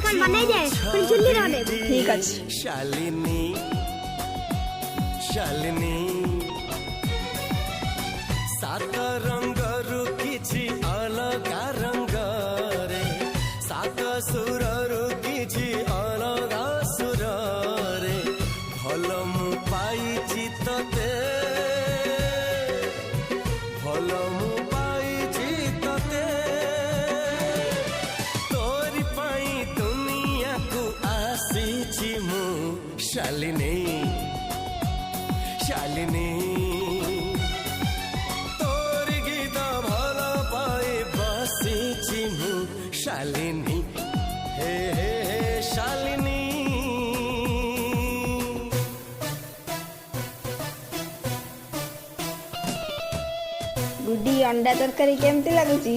কান বানাই দে কোন চুল্লি রানে ঠিক আছে শালিনী শালিনী সাত রঙ্গরু কিছু অলগা রঙ্গরে সাত সুররু কিছু অলগা সুররে ভাল মু পাইছি ততে ভাল মু পাইছি ততে তোরি পাই দুনিয়াকু আসিছি মু শালিনী শালিনী তোর গীত ভাল পাই বসিছি মু শালিনী হে হে হে শালিনী गुड्डी अंडा तरकारी केमती लगुची